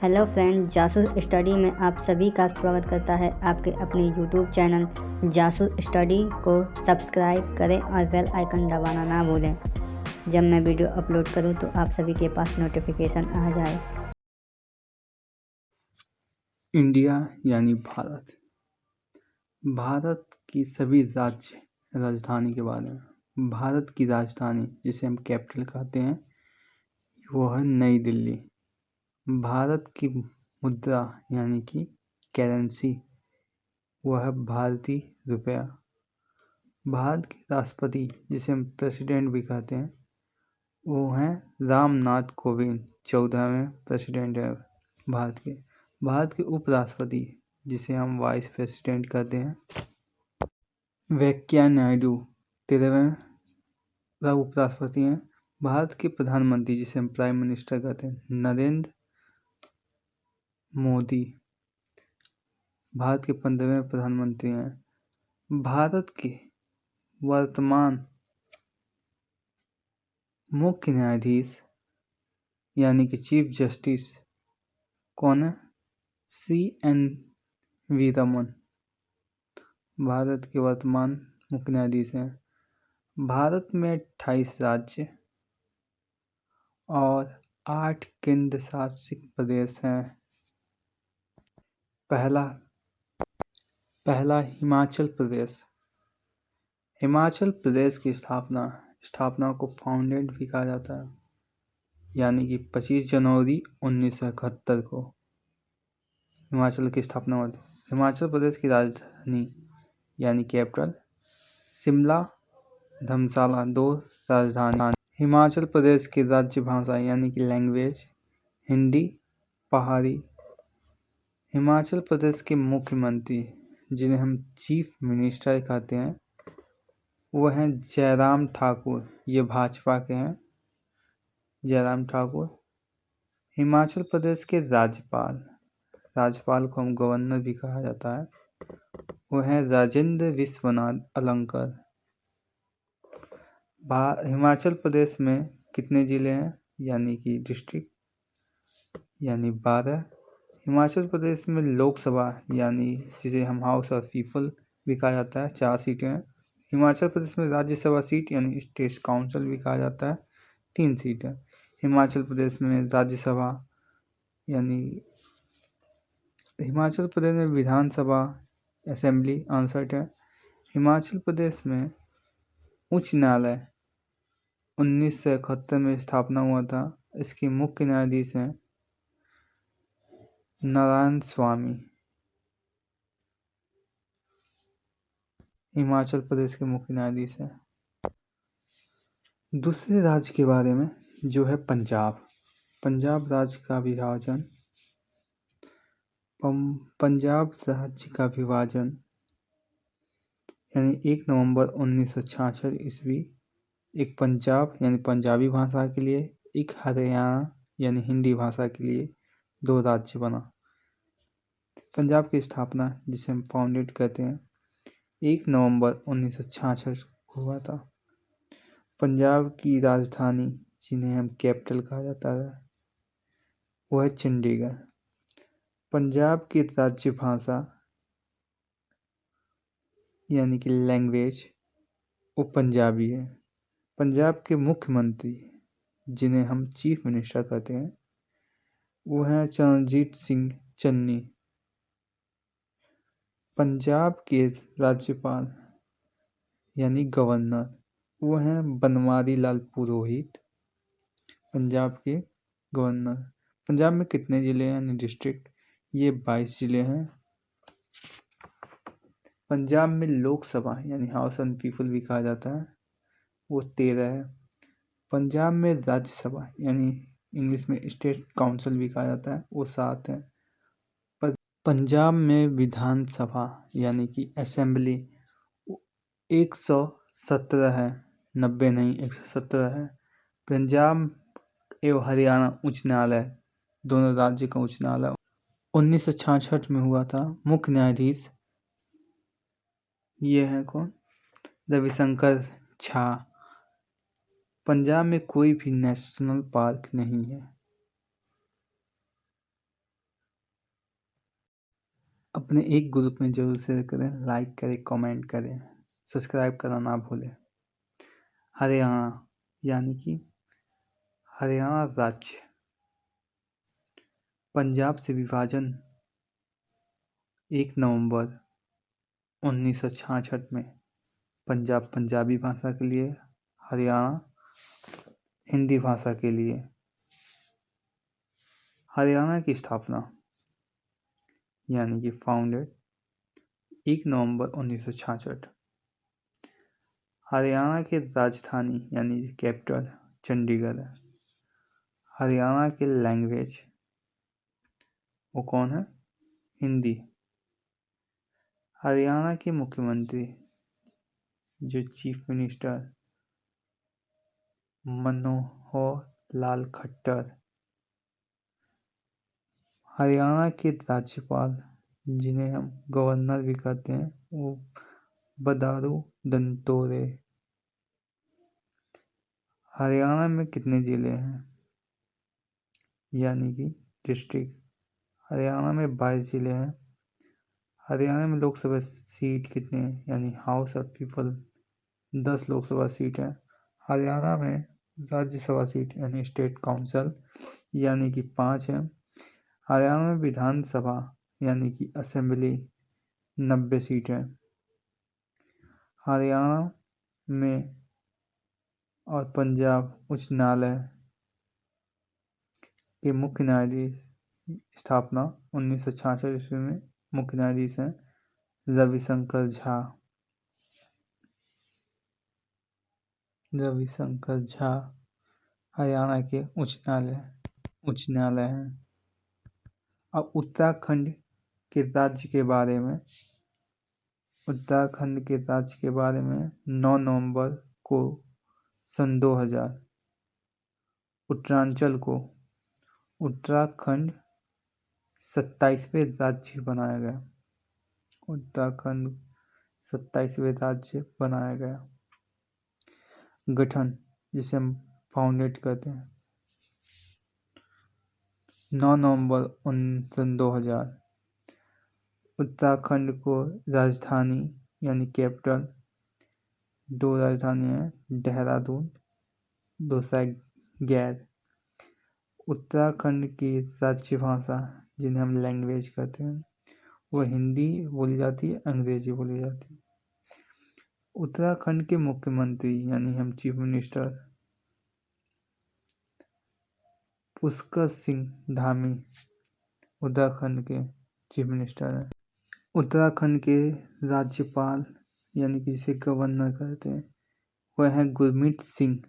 Hello friend, जासूस study में आप सभी का स्वागत करता है। आपके अपने यूट्यूब चैनल जासूस स्टडी को सब्सक्राइब करें और बेल आइकन दबाना ना भूलें। जब मैं वीडियो अपलोड करूं तो आप सभी के पास नोटिफिकेशन आ जाए। इंडिया यानी भारत। भारत की सभी राज्य राजधानी के बारे में। भारत की राजधानी जिसे हम कैपिटल कहते हैं वो है नई दिल्ली। भारत की मुद्रा यानी कि करेंसी वो है भारतीय रुपया। भारत के राष्ट्रपति जिसे हम प्रेसिडेंट भी कहते हैं वो हैं रामनाथ कोविंद, 14वें प्रेसिडेंट है भारत के। भारत के उपराष्ट्रपति जिसे हम वाइस प्रेसिडेंट कहते हैं वेंकैया नायडू, 13वें उपराष्ट्रपति हैं। भारत के प्रधानमंत्री जिसे हम प्राइम मिनिस्टर कहते हैं नरेंद्र मोदी, भारत के 15वें प्रधानमंत्री हैं। भारत के वर्तमान मुख्य न्यायाधीश यानी कि चीफ जस्टिस कौन है? CNV रमन भारत के वर्तमान मुख्य न्यायाधीश हैं। भारत में 28 राज्य और 8 केंद्र शासित प्रदेश हैं। पहला हिमाचल प्रदेश। हिमाचल प्रदेश की स्थापना को फाउंडेड भी कहा जाता है, यानी कि 25 जनवरी 1971 को हिमाचल की स्थापना हुई। हिमाचल प्रदेश की राजधानी यानी कैपिटल शिमला, धर्मशाला, 2 राजधानी। हिमाचल प्रदेश की राज्य भाषा यानी कि लैंग्वेज हिंदी, पहाड़ी। हिमाचल प्रदेश के मुख्यमंत्री जिन्हें हम चीफ मिनिस्टर कहते हैं वो हैं जयराम ठाकुर, ये भाजपा के हैं जयराम ठाकुर। हिमाचल प्रदेश के राज्यपाल को हम गवर्नर भी कहा जाता है, वो हैं राजेंद्र विश्वनाथ अलंकर। हिमाचल प्रदेश में कितने ज़िले हैं यानी कि डिस्ट्रिक्ट यानी 12। हिमाचल प्रदेश में लोकसभा यानी जिसे हम हाउस ऑफ पीपल भी कहा जाता है 4 सीटें हैं। हिमाचल प्रदेश में राज्यसभा सीट यानी स्टेट काउंसिल भी कहा जाता है 3 सीटें। हिमाचल प्रदेश में राज्यसभा यानी हिमाचल प्रदेश में विधानसभा असेंबली 68 है। हिमाचल प्रदेश में उच्च न्यायालय 1971 में स्थापना हुआ था। इसके मुख्य न्यायाधीश हैं नारायण स्वामी। हिमाचल प्रदेश के मुख्य न्यायाधीश हैं। दूसरे राज्य के बारे में जो है पंजाब राज्य का विभाजन। पंजाब राज्य का विभाजन यानी 1 नवंबर 1966 ईस्वी एक पंजाब यानी पंजाबी भाषा के लिए, एक हरियाणा यानी हिंदी भाषा के लिए 2 राज्य बना। पंजाब की स्थापना जिसे हम फाउंडेड कहते हैं 1 नवंबर 1966 को हुआ था। पंजाब की राजधानी जिन्हें हम कैपिटल कहा जाता है वो है चंडीगढ़। पंजाब की राज्य भाषा यानी कि लैंग्वेज वो पंजाबी है। पंजाब के मुख्यमंत्री जिन्हें हम चीफ मिनिस्टर कहते हैं वो हैं चरणजीत सिंह चन्नी। पंजाब के राज्यपाल यानी गवर्नर वो हैं बनवारी लाल पुरोहित, पंजाब के गवर्नर। पंजाब में कितने ज़िले हैं यानी डिस्ट्रिक्ट? ये 22 ज़िले हैं। पंजाब में लोकसभा यानी हाउस ऑफ पीपल भी कहा जाता है वो 13 है। पंजाब में राज्यसभा यानी इंग्लिश में स्टेट काउंसिल भी कहा जाता है वो 7 है। पंजाब में विधानसभा यानी कि असेंबली 117 है, 90 नहीं 117 है। पंजाब एवं हरियाणा उच्च न्यायालय दोनों राज्य का उच्च न्यायालय 1966 में हुआ था। मुख्य न्यायाधीश ये है कौन? रविशंकर झा। पंजाब में कोई भी नेशनल पार्क नहीं है। अपने एक ग्रुप में जरूर शेयर करें, लाइक करें, कमेंट करें, सब्सक्राइब करना ना भूलें। हरियाणा यानी कि हरियाणा राज्य पंजाब से विभाजन 1 नवंबर 1966 में पंजाब पंजाबी भाषा के लिए, हरियाणा हिंदी भाषा के लिए। हरियाणा की स्थापना यानी कि फाउंडेड 1 नवंबर 1966। हरियाणा की राजधानी यानी कैपिटल चंडीगढ़ है। हरियाणा के लैंग्वेज वो कौन है? हिंदी। हरियाणा के मुख्यमंत्री जो चीफ मिनिस्टर मनोहर लाल खट्टर। हरियाणा के राज्यपाल जिन्हें हम गवर्नर भी कहते हैं वो बंडारू दत्तात्रेय। हरियाणा में कितने जिले हैं यानी कि डिस्ट्रिक्ट? हरियाणा में 22 जिले हैं। हरियाणा में लोकसभा सीट कितने हैं यानी house of people 10 Lok Sabha seat है। हरियाणा में राज्यसभा सीट यानी स्टेट काउंसिल यानी कि 5 है। हरियाणा में विधानसभा यानी कि असेंबली 90 सीट है। हरियाणा में और पंजाब उच्च न्यायालय के मुख्य न्यायाधीश स्थापना 1966 ईस्वी में मुख्य न्यायाधीश हैं रविशंकर झा। रविशंकर झा हरियाणा के उच्च न्यायालय हैं। अब उत्तराखंड के राज्य के बारे में 9 नवंबर को सन 2000 उत्तरांचल को उत्तराखंड 27वें राज्य बनाया गया। उत्तराखंड 27वें राज्य बनाया गया। गठन जिसे हम फाउंडेड करते हैं 9 नवंबर सन 2000। उत्तराखंड को राजधानी यानी कैपिटल 2 राजधानी है देहरादून, दूसरा गैर। उत्तराखंड की राज्य भाषा जिन्हें हम लैंग्वेज कहते हैं वो हिंदी बोली जाती है, अंग्रेजी बोली जाती है। उत्तराखंड के मुख्यमंत्री यानी हम चीफ मिनिस्टर पुष्कर सिंह धामी उत्तराखंड के चीफ मिनिस्टर हैं। उत्तराखंड के राज्यपाल यानी कि जिसे गवर्नर कहते हैं वह हैं गुरमीत सिंह।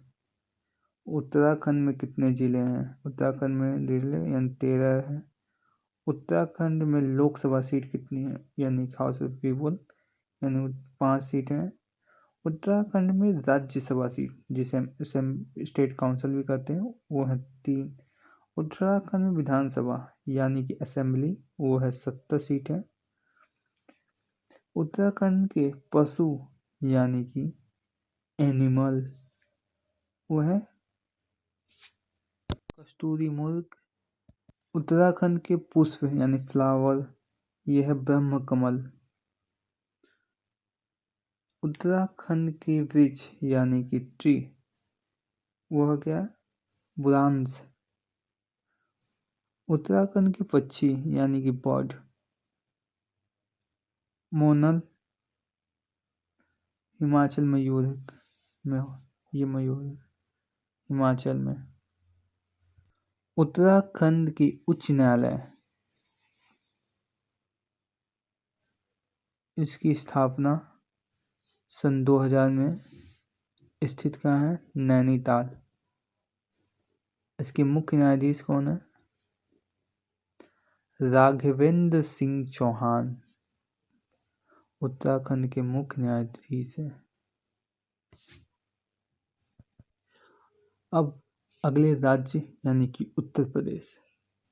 उत्तराखंड में कितने जिले हैं? उत्तराखंड में जिले यानी 13 है। उत्तराखंड में लोकसभा सीट कितनी है यानी हाउस ऑफ पीपल यानी 5 सीट हैं। उत्तराखंड में राज्यसभा सीट जिसे हम स्टेट काउंसिल भी कहते हैं वो है 3। उत्तराखंड में विधानसभा यानी कि असेंबली वो है 70 सीट है। उत्तराखंड के पशु यानी कि एनिमल वो है कस्तूरी मुर्ग। उत्तराखंड के पुष्प यानी फ्लावर यह है ब्रह्म कमल। उत्तराखंड के वृक्ष यानी कि ट्री वह क्या? बुरांश। उत्तराखंड के पक्षी यानी कि बर्ड मोनल। हिमाचल मयूर में ये मयूर हिमाचल में। उत्तराखंड की उच्च न्यायालय इसकी स्थापना सन 2000 में स्थित कहाँ है? नैनीताल। इसके मुख्य न्यायाधीश कौन है? राघवेंद्र सिंह चौहान उत्तराखंड के मुख्य न्यायाधीश हैं। अब अगले राज्य यानी कि उत्तर प्रदेश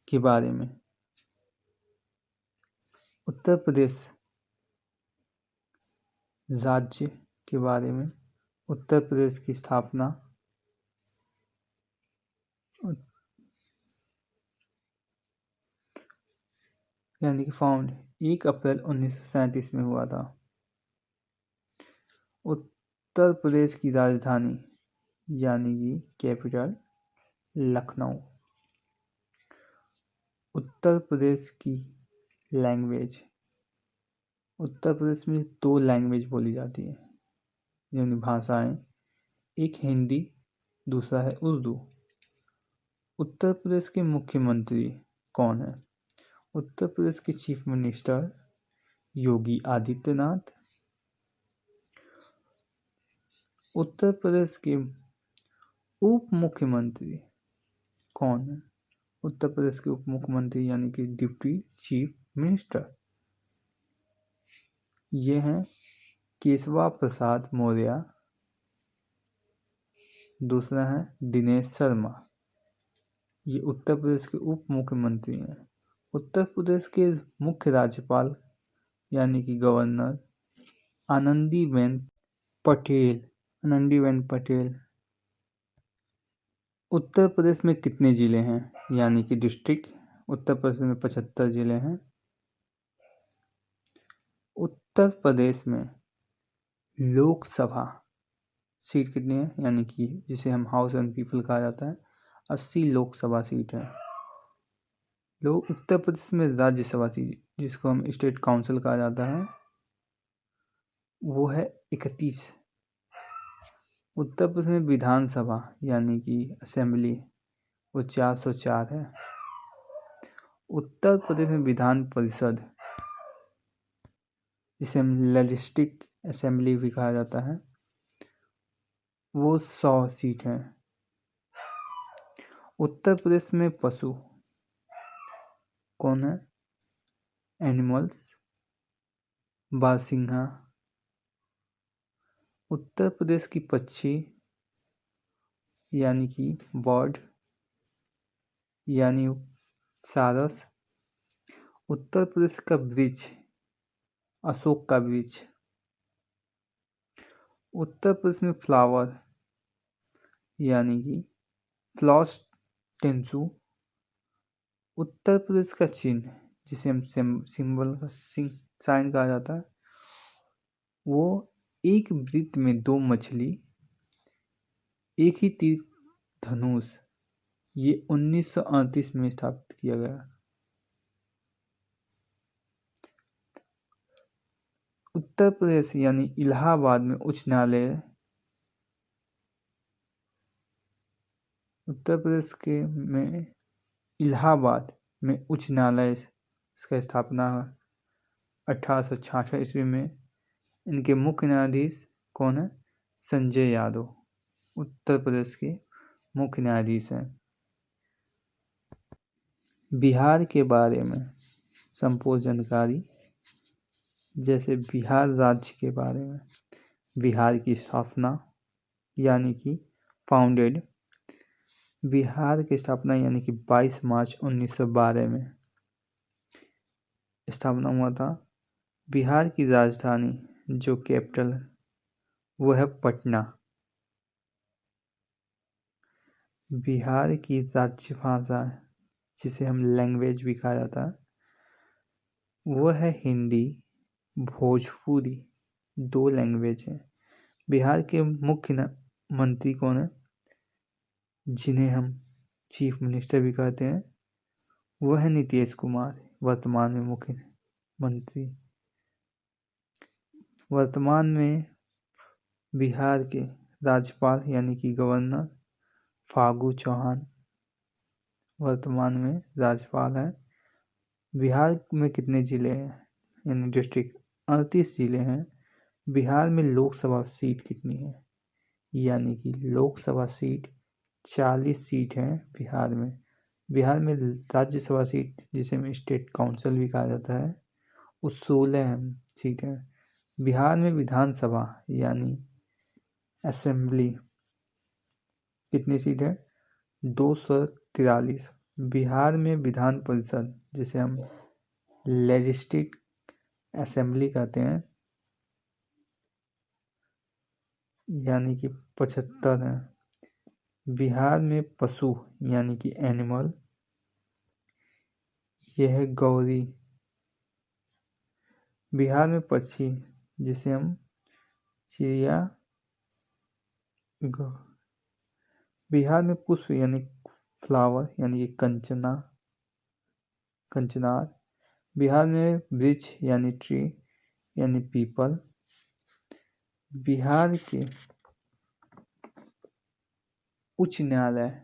के बारे में। उत्तर प्रदेश राज्य के बारे में। उत्तर प्रदेश की स्थापना यानी कि फाउंड 1 अप्रैल 1937 में हुआ था। उत्तर प्रदेश की राजधानी यानी कि कैपिटल लखनऊ। उत्तर प्रदेश की लैंग्वेज, उत्तर प्रदेश में 2 लैंग्वेज बोली जाती है यानी भाषाएं, एक हिंदी, दूसरा है उर्दू। उत्तर प्रदेश के मुख्यमंत्री कौन है? उत्तर प्रदेश के चीफ मिनिस्टर योगी आदित्यनाथ। उत्तर प्रदेश के उप मुख्यमंत्री कौन है? उत्तर प्रदेश के उप मुख्यमंत्री यानी कि डिप्टी चीफ मिनिस्टर ये हैं केशवा प्रसाद मौर्य, दूसरा है दिनेश शर्मा। ये उत्तर प्रदेश के उप मुख्यमंत्री हैं। उत्तर प्रदेश के मुख्य राज्यपाल यानी कि गवर्नर आनंदीबेन पटेल। उत्तर प्रदेश में कितने जिले हैं यानी कि डिस्ट्रिक्ट? उत्तर प्रदेश में 75 जिले हैं। उत्तर प्रदेश में लोकसभा सीट कितनी है यानी कि जिसे हम हाउस एंड पीपल कहा जाता है, 80 लोकसभा सीट है। लोग उत्तर प्रदेश में राज्यसभा सीट जिसको हम स्टेट काउंसिल कहा जाता है वो है 31। उत्तर प्रदेश में विधानसभा यानी कि असेंबली वो 404 है। उत्तर प्रदेश में विधान परिषद जिसे हम लेजिस्लेटिव असेंबली भी कहा जाता है वो 100 सीट है। उत्तर प्रदेश में पशु कौन है? एनिमल्स बारहसिंघा। उत्तर प्रदेश की पक्षी यानी कि बर्ड यानी सारस। उत्तर प्रदेश का वृक्ष अशोक का वृक्ष। उत्तर प्रदेश में फ्लावर यानी कि फ्लॉस टेंसू। उत्तर प्रदेश का चिन्ह जिसे हम सिंबल साइन कहा जाता है वो एक वृत्त में 2 मछली, एक ही तीर धनुष। ये 1938 में स्थापित किया गया। उत्तर प्रदेश यानी इलाहाबाद में उच्च न्यायालय, उत्तर प्रदेश के में इलाहाबाद में उच्च न्यायालय इसका स्थापना 1866 ईस्वी में। इनके मुख्य न्यायाधीश कौन है? संजय यादव उत्तर प्रदेश के मुख्य न्यायाधीश हैं। बिहार के बारे में संपूर्ण जानकारी, जैसे बिहार राज्य के बारे में, बिहार की स्थापना यानी कि फाउंडेड, बिहार की स्थापना यानी कि 22 मार्च 1912 में स्थापना हुआ था। बिहार की राजधानी जो कैपिटल वो है पटना। बिहार की राज्य भाषा जिसे हम लैंग्वेज भी कहा जाता है वो है हिंदी, भोजपुरी। 2 लैंग्वेज है। बिहार के मुख्य मंत्री कौन है जिन्हें हम चीफ मिनिस्टर भी कहते हैं? वो है नीतीश कुमार, वर्तमान में मुख्यमंत्री। वर्तमान में बिहार के राज्यपाल यानी कि गवर्नर फागू चौहान वर्तमान में राज्यपाल हैं। बिहार में कितने जिले हैं यानी डिस्ट्रिक्ट? 38 जिले हैं। बिहार में लोकसभा सीट कितनी है यानी कि लोकसभा सीट 40 सीट है बिहार में। बिहार में राज्यसभा सीट जिसे में स्टेट काउंसिल भी कहा जाता है वो 16 है। ठीक है। बिहार में विधानसभा यानी असेंबली कितनी सीट है? 243। बिहार में विधान परिषद जिसे हम लेजिस्लेटिव असेंबली कहते हैं यानी कि 75 है। बिहार में पशु यानी कि एनिमल यह है गौरी बिहार में पक्षी जिसे हम चिड़िया बिहार में पुष्प यानी फ्लावर यानी कि कंचनार। बिहार में वृक्ष यानी ट्री यानी पीपल। बिहार के उच्च न्यायालय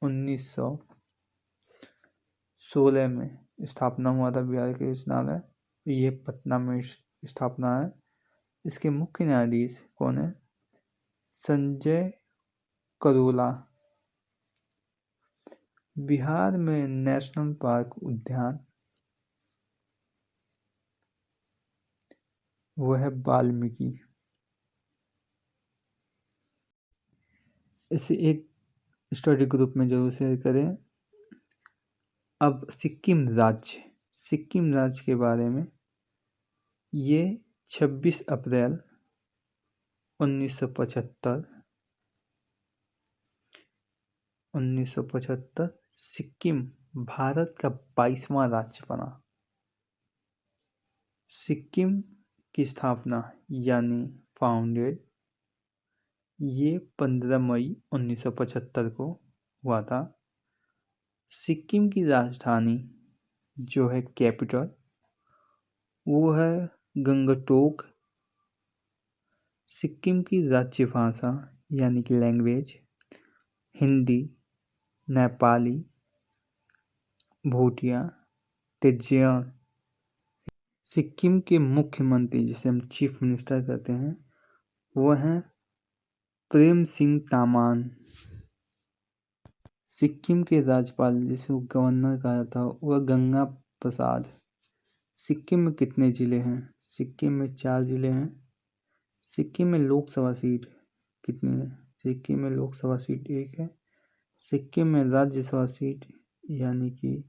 1916 में स्थापना हुआ था। बिहार के उच्च न्यायालय ये पटना में स्थापना है। इसके मुख्य न्यायाधीश कौन है? संजय करोला। बिहार में नेशनल पार्क उद्यान वो है वाल्मीकि। इसे एक स्टडी ग्रुप में जरूर शेयर करें। अब सिक्किम राज्य के बारे में। ये 26 अप्रैल 1975 सिक्किम भारत का 22वां राज्य बना। सिक्किम की स्थापना यानी फाउंडेड ये 15 मई 1975 को हुआ था। सिक्किम की राजधानी जो है कैपिटल वो है गंगटोक। सिक्किम की राज्य भाषा यानी कि लैंग्वेज हिंदी, नेपाली, भूटिया, तेजन। सिक्किम के मुख्यमंत्री जिसे हम चीफ मिनिस्टर कहते हैं वो हैं प्रेम सिंह तामाङ। सिक्किम के राज्यपाल जिसे गवर्नर कहा जाता है वह गंगा प्रसाद। सिक्किम में कितने ज़िले हैं? सिक्किम में 4 ज़िले हैं। सिक्किम में लोकसभा सीट कितनी है? सिक्किम में लोकसभा सीट 1 है। सिक्किम में राज्यसभा सीट यानी कि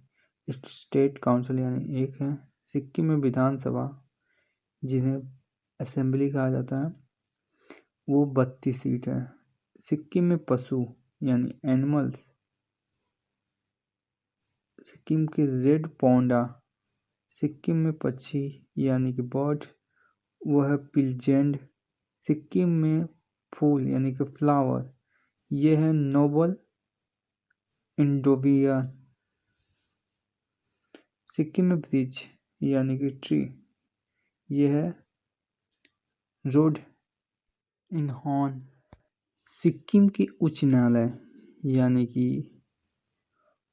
स्टेट काउंसिल यानी 1 है। सिक्किम में विधानसभा जिन्हें असेंबली कहा जाता है वो 32 सीट है। सिक्किम में पशु यानी एनिमल्स सिक्किम के रेड पौंडा। सिक्किम में पक्षी यानी कि बर्ड वो है पिलजेंड। सिक्किम में फूल यानी कि फ्लावर ये है नोबल इंडोविया। सिक्किम में वृक्ष यानी कि ट्री ये है रोड इन हॉर्न। सिक्किम की उच्च न्यायालय यानी कि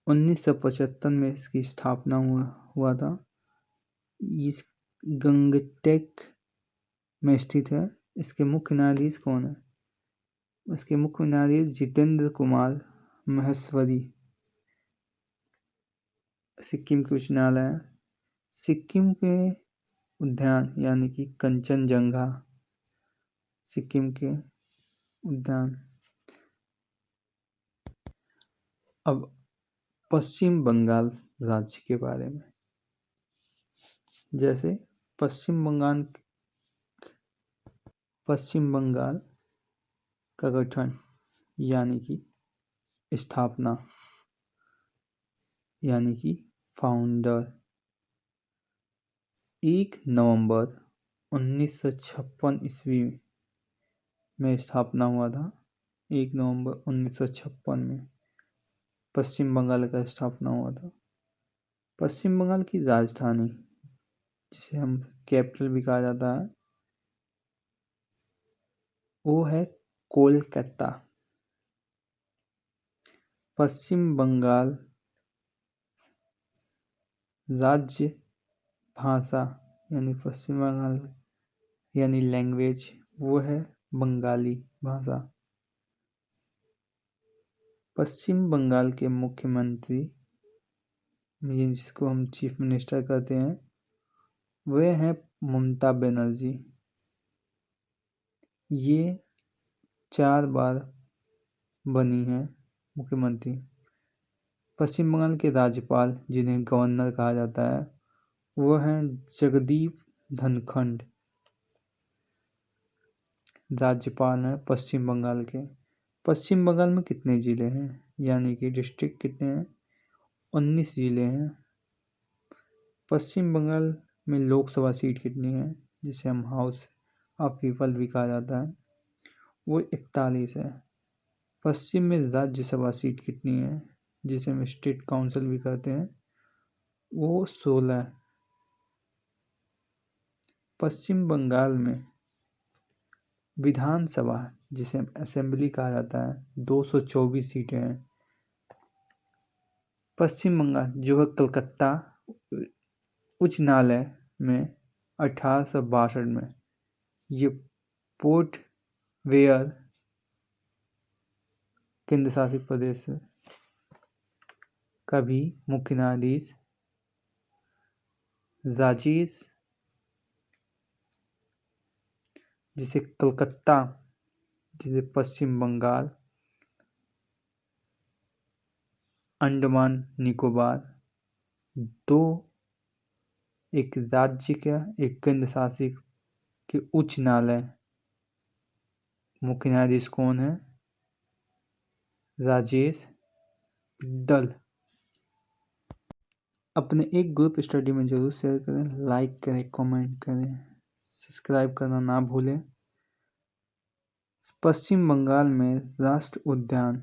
1975 में इसकी स्थापना हुआ था। इस गंगटेक में स्थित है। इसके मुख्य न्यायाधीश कौन है? इसके मुख्य न्यायाधीश जितेंद्र कुमार महेश्वरी। सिक्किम के उच्च न्यायालय है। सिक्किम के उद्यान यानी कि कंचनजंगा। सिक्किम के उद्यान। अब पश्चिम बंगाल राज्य के बारे में। जैसे पश्चिम बंगाल का गठन यानी कि स्थापना यानी कि फाउंडर 1 नवंबर 1956 ईस्वी में स्थापना हुआ था। 1 नवंबर 1956 में पश्चिम बंगाल का स्थापना हुआ था। पश्चिम बंगाल की राजधानी जिसे हम कैपिटल भी कहा जाता है वो है कोलकाता। पश्चिम बंगाल राज्य भाषा यानी पश्चिम बंगाल यानी लैंग्वेज वो है बंगाली भाषा। पश्चिम बंगाल के मुख्यमंत्री जिसको हम चीफ मिनिस्टर कहते हैं वे हैं ममता बनर्जी। ये 4 बार बनी है मुख्यमंत्री। पश्चिम बंगाल के राज्यपाल जिन्हें गवर्नर कहा जाता है वो हैं जगदीप धनखड़। राज्यपाल हैं पश्चिम बंगाल के। पश्चिम बंगाल में कितने ज़िले हैं यानी कि डिस्ट्रिक्ट कितने हैं? 19 ज़िले हैं। पश्चिम बंगाल में लोकसभा सीट कितनी है, जिसे हम हाउस ऑफ पीपल भी कहा जाता है, वो 41 है। पश्चिम में राज्यसभा सीट कितनी है, जिसे हम स्टेट काउंसिल भी कहते हैं, वो 16 है। पश्चिम बंगाल में विधानसभा, जिसे हम असेंबली कहा जाता है, 224 सीटें हैं। पश्चिम बंगाल जो है कलकत्ता उच्च न्यायालय में 1862 में ये पोर्ट वेयर केंद्र शासित प्रदेश का भी मुख्य न्यायाधीश राजेश, जिसे कलकत्ता, जिसे पश्चिम बंगाल, अंडमान निकोबार, दो एक राज्य का एक केंद्र शासित के उच्च न्यायालय मुख्य न्यायाधीश कौन है, राजेश बिड्डल। अपने एक ग्रुप स्टडी में जरूर शेयर करें, लाइक करें, कमेंट करें, सब्सक्राइब करना ना भूलें। पश्चिम बंगाल में राष्ट्र उद्यान,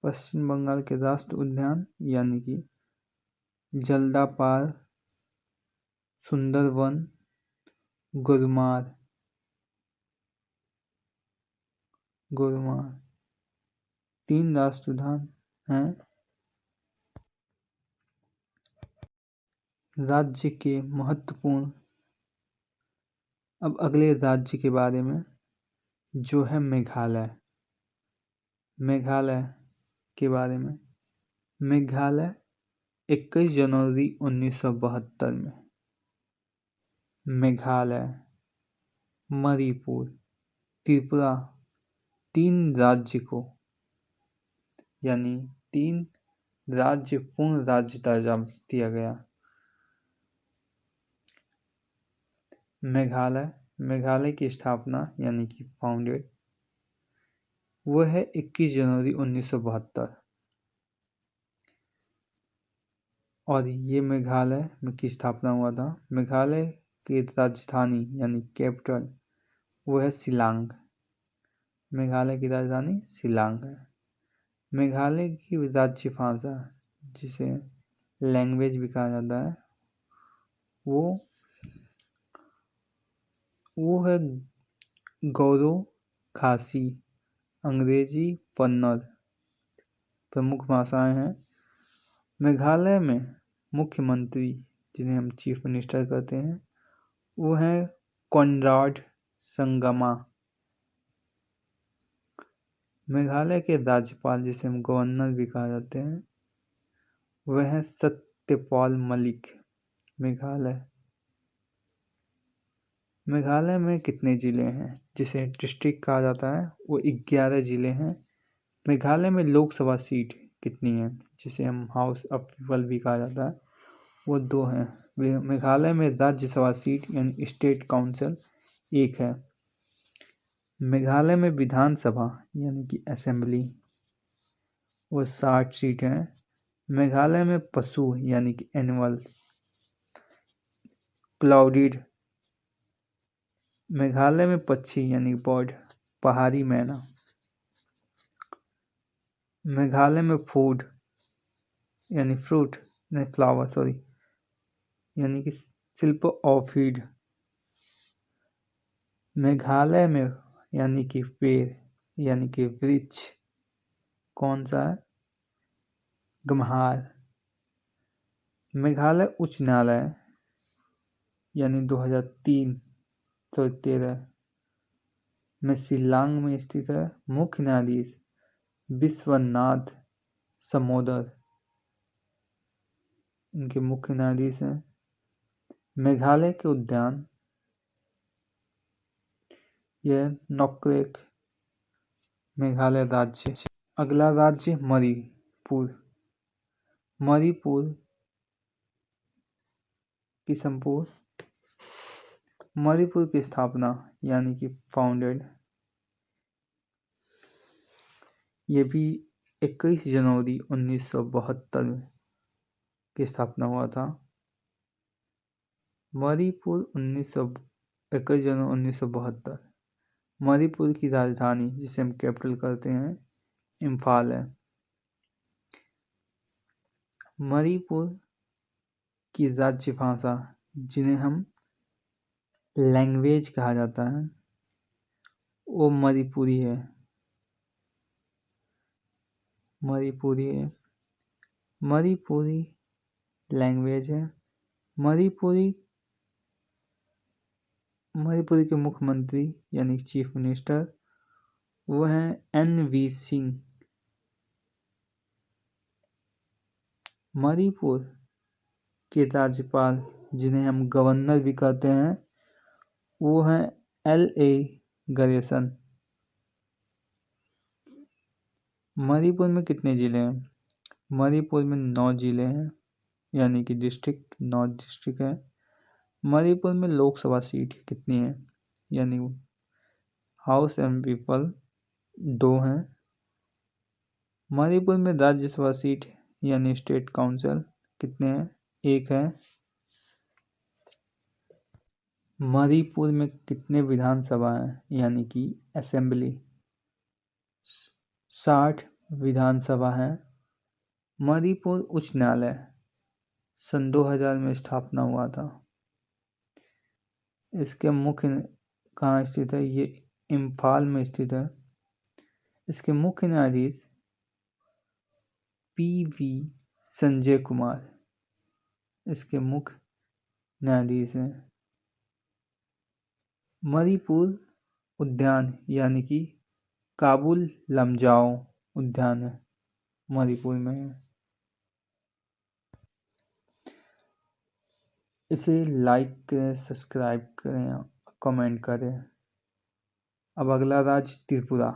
पश्चिम बंगाल के राष्ट्र उद्यान यानी कि जल्दापार, सुंदरवन, गुलमार, तीन राष्ट्र उद्यान हैं। राज्य के महत्वपूर्ण, अब अगले राज्य के बारे में जो है मेघालय। मेघालय के बारे में, मेघालय 21 जनवरी 1972 में मेघालय, मणिपुर, त्रिपुरा तीन राज्य को यानी 3 राज्य पूर्ण राज्य दर्जा दिया गया। मेघालय की स्थापना यानी कि फाउंडेड वो है 21 जनवरी 1972 और ये मेघालय में की स्थापना हुआ था। मेघालय की राजधानी यानी कैपिटल वो है शिलांग। मेघालय की राजधानी शिलांग है। मेघालय की राज्य भाषा, जिसे लैंग्वेज भी कहा जाता है, वो है गौरो खासी, अंग्रेजी, कन्नड़ प्रमुख भाषाएं हैं। मेघालय में मुख्यमंत्री, जिन्हें हम चीफ मिनिस्टर कहते हैं, वो हैं कॉनराड संगमा। मेघालय के राज्यपाल, जिसे हम गवर्नर भी कहा जाते हैं, वह है सत्यपाल मलिक। मेघालय में कितने जिले हैं, जिसे डिस्ट्रिक्ट कहा जाता है, वो 11 जिले हैं। मेघालय में लोकसभा सीट कितनी है, जिसे हम हाउस ऑफ पीपल भी कहा जाता है, वो 2 हैं। मेघालय में राज्यसभा सीट यानी स्टेट काउंसिल 1 है। मेघालय में विधानसभा यानी कि असेंबली वो 60 सीट हैं। मेघालय में पशु यानी कि एनिमल क्लाउडिड। मेघालय में पक्षी यानी बर्ड पहाड़ी मैना। मेघालय में फूड यानी फ्रूट नहीं फ्लावर सॉरी यानी कि शिल्प ऑर्किड। मेघालय में यानी कि पेड़ यानी कि वृक्ष कौन सा है, गम्हार। मेघालय उच्च न्यायालय यानी 2013 में शिलांग में स्थित है। मुख्य न्यायाधीश विश्वनाथ समोदर इनके मुख्य न्यायाधीश हैं। मेघालय के उद्यान यह नोक्रेक मेघालय राज्य। अगला राज्य मणिपुर। मणिपुर की स्थापना यानी कि फाउंडेड ये भी 21 जनवरी 1972 में की स्थापना हुआ था। मणिपुर 21 जनवरी 1972। मणिपुर की राजधानी जिसे हम कैपिटल करते हैं इम्फाल है। मणिपुर की राज्य भाषा जिन्हें हम लैंग्वेज कहा जाता है वो मणिपुरी है। मणिपुरी लैंग्वेज है। मणिपुरी के मुख्यमंत्री यानी चीफ मिनिस्टर वो हैं NV सिंह। मणिपुर के राज्यपाल जिन्हें हम गवर्नर भी कहते हैं वो हैं LA गणेशन। मणिपुर में कितने ज़िले हैं? मणिपुर में 9 ज़िले हैं यानी कि डिस्ट्रिक्ट 9 डिस्ट्रिक्ट है। मणिपुर में लोकसभा सीट कितनी है यानी हाउस एंड पीपल 2 हैं। मणिपुर में राज्यसभा सीट यानी स्टेट काउंसिल कितने हैं? 1 है। मणिपुर में कितने विधानसभा हैं यानी कि असेंबली? 60 विधानसभा है। मणिपुर उच्च न्यायालय सन 2000 में स्थापना हुआ था। इसके मुख्य कहाँ स्थित है? ये इम्फाल में स्थित है। इसके मुख्य न्यायाधीश PV संजय कुमार इसके मुख्य न्यायाधीश हैं। मणिपुर उद्यान यानी कि काबुल लमजाओ उद्यान है मणिपुर में है। इसे लाइक करें, सब्सक्राइब करें, कमेंट करें। अब अगला राज्य त्रिपुरा।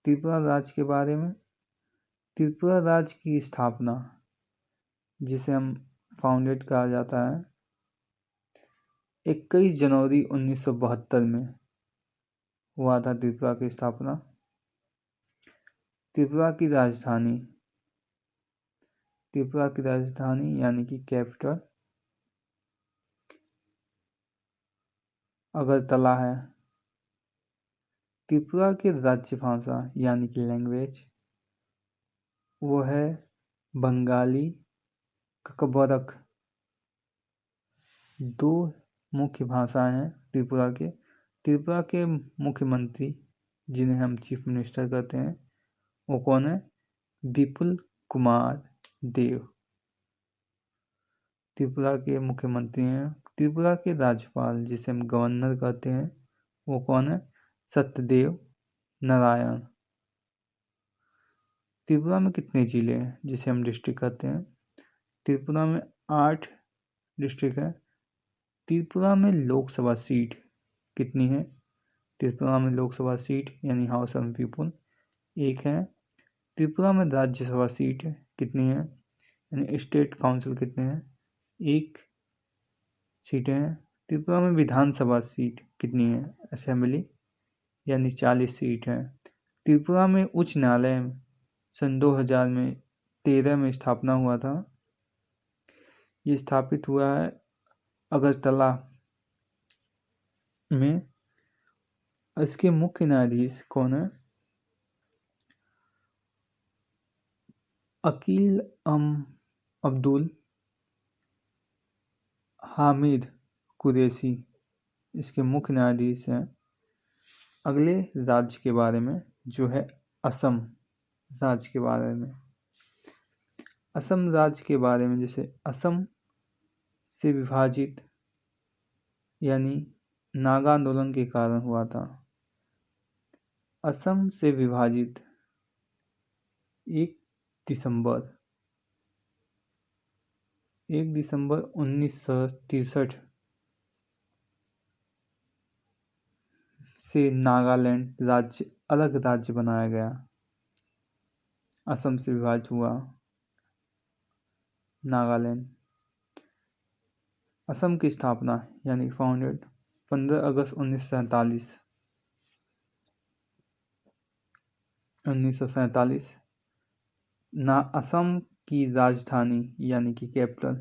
त्रिपुरा राज्य के बारे में। त्रिपुरा राज्य की स्थापना जिसे हम फाउंडेड कहा जाता है 21 जनवरी 1972 में हुआ था। त्रिपुरा की स्थापना। त्रिपुरा की राजधानी यानी कि कैपिटल अगरतला है। त्रिपुरा की राज्य भाषा यानी कि लैंग्वेज वो है बंगाली ककबरक। 2 मुख्य भाषाएं हैं त्रिपुरा के। त्रिपुरा के मुख्यमंत्री जिन्हें हम चीफ मिनिस्टर कहते हैं वो कौन है? विपुल कुमार देव त्रिपुरा के मुख्यमंत्री हैं। त्रिपुरा के राज्यपाल जिसे हम गवर्नर कहते हैं वो कौन है? सत्यदेव नारायण। त्रिपुरा में कितने जिले हैं जिसे हम डिस्ट्रिक्ट कहते हैं? त्रिपुरा में 8 डिस्ट्रिक्ट है। त्रिपुरा में लोकसभा सीट कितनी है? त्रिपुरा में लोकसभा सीट यानी हाउस ऑफ पीपल 1 है। त्रिपुरा में राज्यसभा सीट कितनी है यानी स्टेट काउंसिल कितने हैं? 1 सीटें हैं। त्रिपुरा में विधानसभा सीट कितनी है? असेंबली यानी 40 सीट है। त्रिपुरा में उच्च न्यायालय सन 2000 में 13 में स्थापना हुआ था। ये स्थापित हुआ है अगरतला में। इसके मुख्य न्यायाधीश कौन है? अकील अब्दुल हामिद कुरैशी इसके मुख्य न्यायाधीश हैं। अगले राज्य के बारे में जो है असम राज्य के बारे में। असम राज्य के बारे में जैसे असम से विभाजित यानी नागा आंदोलन के कारण हुआ था। असम से विभाजित 1 दिसंबर 1963 से नागालैंड राज्य अलग राज्य बनाया गया। असम से विभाजित हुआ नागालैंड। असम की स्थापना यानी फाउंडेड 15 अगस्त 1947 असम की राजधानी यानी कि कैपिटल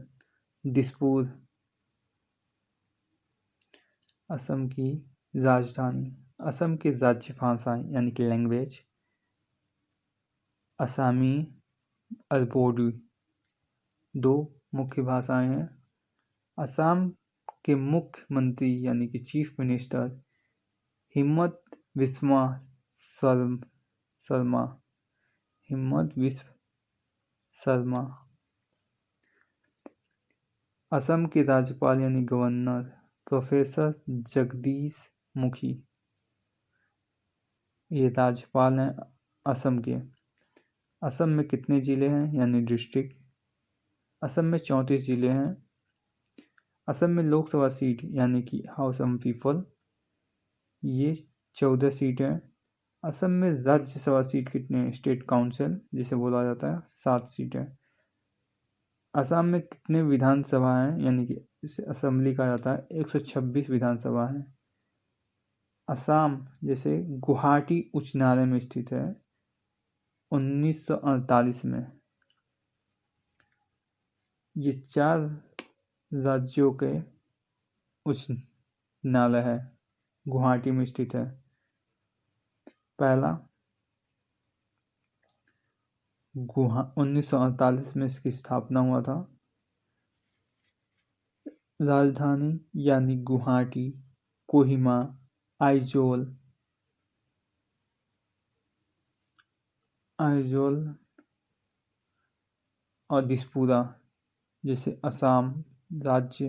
दिसपुर। असम की राजधानी। असम की राज्य भाषाएं यानी कि लैंग्वेज असमी और बोडो 2 मुख्य भाषाएं हैं। असम के मुख्यमंत्री यानी कि चीफ मिनिस्टर हिमंत विश्व शर्मा। हिमंत विश्व शर्मा। असम के राज्यपाल यानी गवर्नर प्रोफेसर जगदीश मुखी। ये राज्यपाल हैं असम के। असम में कितने ज़िले हैं यानी डिस्ट्रिक्ट? असम में 34 ज़िले हैं। असम में लोकसभा सीट यानी कि हाउस ऑफ पीपल ये 14 सीट हैं। असम में राज्यसभा सीट कितने हैं? स्टेट काउंसिल जिसे बोला जाता है 7 सीटें। असम में कितने विधानसभा हैं यानी कि इसे असेंबली कहा जाता है? 126 विधानसभा हैं। असम जैसे गुवाहाटी उच्च न्यायालय में स्थित है 1948 में। ये 4 राज्यों के उच्च न्यायालय है, गुवाहाटी में स्थित है। पहला 1948 में इसकी स्थापना हुआ था। राजधानी यानी गुवाहाटी, कोहिमा, आइजोल और दिसपुरा जैसे असम राज्य,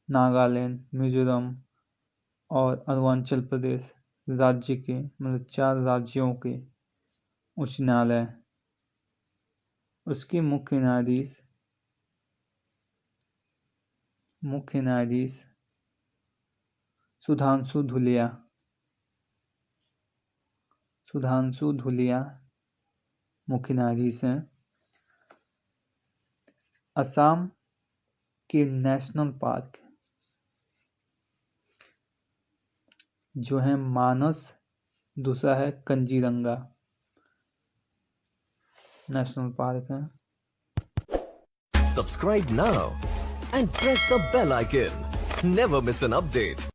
नागालैंड, मिजोरम और अरुणाचल प्रदेश राज्य के मतलब 4 राज्यों के उच्च न्यायालय। उसके मुख्य न्यायाधीश सुधांशु धुलिया मुख्य न्यायाधीश हैं। असम के नेशनल पार्क जो है मानस, दूसरा है कंजीरंगा नेशनल पार्क है। Subscribe now and press the bell icon. Never miss an update.